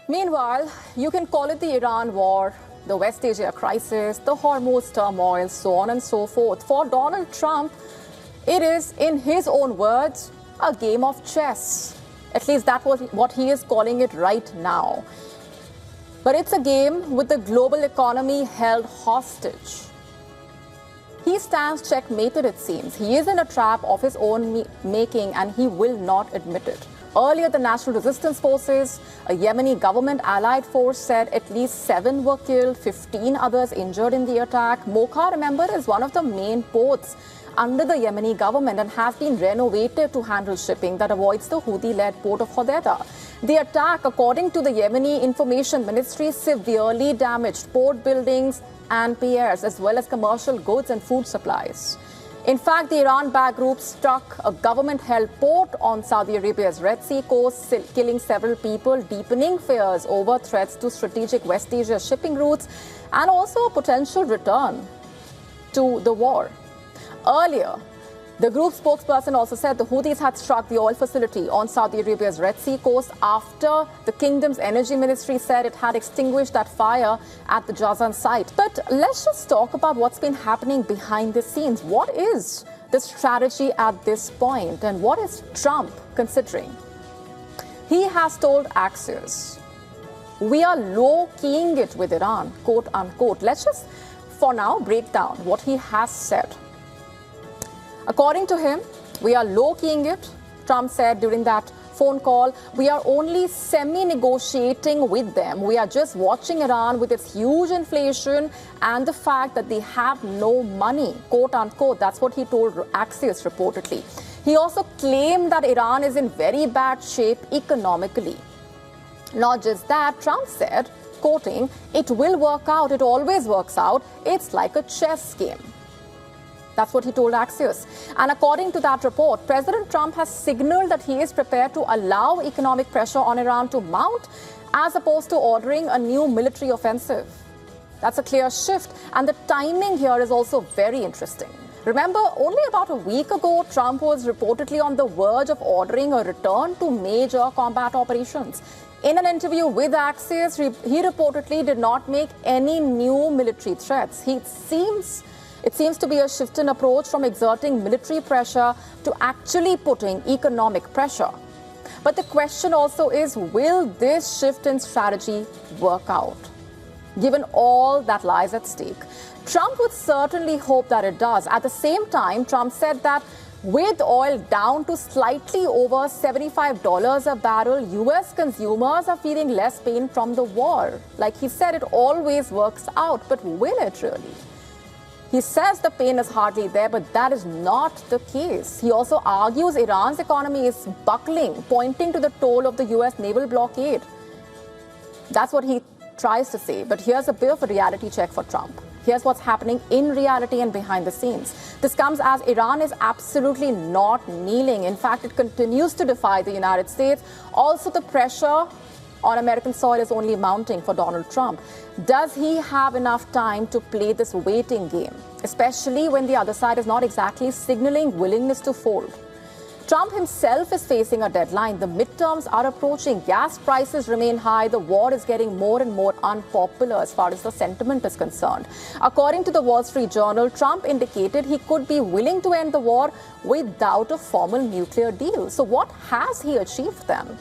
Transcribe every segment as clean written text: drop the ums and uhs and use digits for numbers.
Meanwhile, you can call it the Iran war, the West Asia crisis, the Hormuz turmoil, so on and so forth. For Donald Trump, it is, in his own words, a game of chess. At least that was what he is calling it right now. But it's a game with the global economy held hostage. He stands checkmated, it seems. He is in a trap of his own making, and he will not admit it. Earlier, the National Resistance Forces, a Yemeni government-allied force, said at least 7 were killed, 15 others injured in the attack. Mocha, remember, is one of the main ports under the Yemeni government and has been renovated to handle shipping that avoids the Houthi-led port of Hodeidah. The attack, according to the Yemeni Information Ministry, severely damaged port buildings and piers, as well as commercial goods and food supplies. In fact, the Iran-backed group struck a government-held port on Saudi Arabia's Red Sea coast, killing several people, deepening fears over threats to strategic West Asia shipping routes and also a potential return to the war. Earlier, the group spokesperson also said the Houthis had struck the oil facility on Saudi Arabia's Red Sea coast after the kingdom's energy ministry said it had extinguished that fire at the Jazan site. But let's just talk about what's been happening behind the scenes. What is the strategy at this point, and what is Trump considering? He has told Axios, "We are low-keying it with Iran," quote unquote. Let's just, for now, break down what he has said. According to him, we are low-keying it. Trump said during that phone call, "We are only semi-negotiating with them. We are just watching Iran with its huge inflation and the fact that they have no money," quote unquote. That's what he told Axios reportedly. He also claimed that Iran is in very bad shape economically. Not just that, Trump said, quoting, "It will work out. It always works out. It's like a chess game." That's what he told Axios. And according to that report, President Trump has signaled that he is prepared to allow economic pressure on Iran to mount as opposed to ordering a new military offensive. That's a clear shift. And the timing here is also very interesting. Remember, only about a week ago, Trump was reportedly on the verge of ordering a return to major combat operations. In an interview with Axios, he reportedly did not make any new military threats. It seems to be a shift in approach from exerting military pressure to actually putting economic pressure. But the question also is, will this shift in strategy work out? Given all that lies at stake, Trump would certainly hope that it does. At the same time, Trump said that with oil down to slightly over $75 a barrel, U.S. consumers are feeling less pain from the war. Like he said, it always works out, but will it really? He says the pain is hardly there, but that is not the case. He also argues Iran's economy is buckling, pointing to the toll of the U.S. naval blockade. That's what he tries to say. But here's a bit of a reality check for Trump. Here's what's happening in reality and behind the scenes. This comes as Iran is absolutely not kneeling. In fact, it continues to defy the United States. Also, the pressure on American soil is only mounting for Donald Trump. Does he have enough time to play this waiting game, especially when the other side is not exactly signaling willingness to fold? Trump himself is facing a deadline. The midterms are approaching. Gas prices remain high. The war is getting more and more unpopular as far as the sentiment is concerned. According to the Wall Street Journal, Trump indicated he could be willing to end the war without a formal nuclear deal. So what has he achieved then?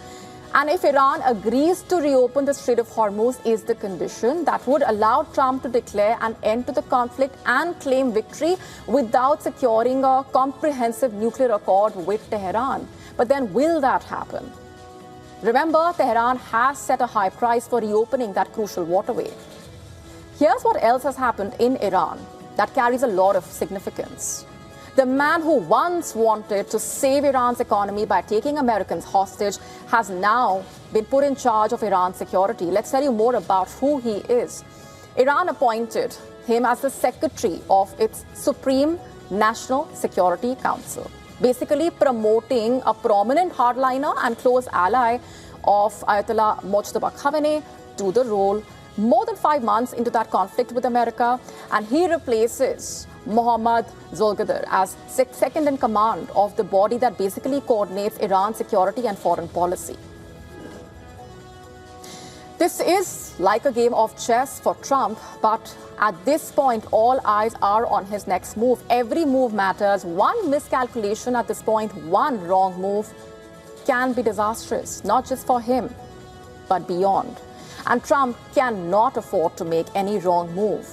And if Iran agrees to reopen the Strait of Hormuz is the condition that would allow Trump to declare an end to the conflict and claim victory without securing a comprehensive nuclear accord with Tehran. But then will that happen? Remember, Tehran has set a high price for reopening that crucial waterway. Here's what else has happened in Iran that carries a lot of significance. The man who once wanted to save Iran's economy by taking Americans hostage has now been put in charge of Iran's security. Let's tell you more about who he is. Iran appointed him as the secretary of its Supreme National Security Council, basically promoting a prominent hardliner and close ally of Ayatollah Mojtaba Khamenei to the role more than 5 months into that conflict with America, and he replaces Mohammad Zolgadar as second in command of the body that basically coordinates Iran's security and foreign policy. This is like a game of chess for Trump, but at this point, all eyes are on his next move. Every move matters. One miscalculation at this point, one wrong move can be disastrous, not just for him, but beyond. And Trump cannot afford to make any wrong move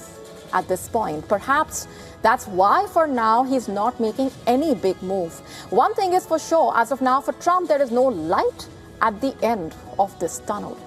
at this point. Perhaps that's why, for now, he's not making any big move. One thing is for sure, as of now, for Trump, there is no light at the end of this tunnel.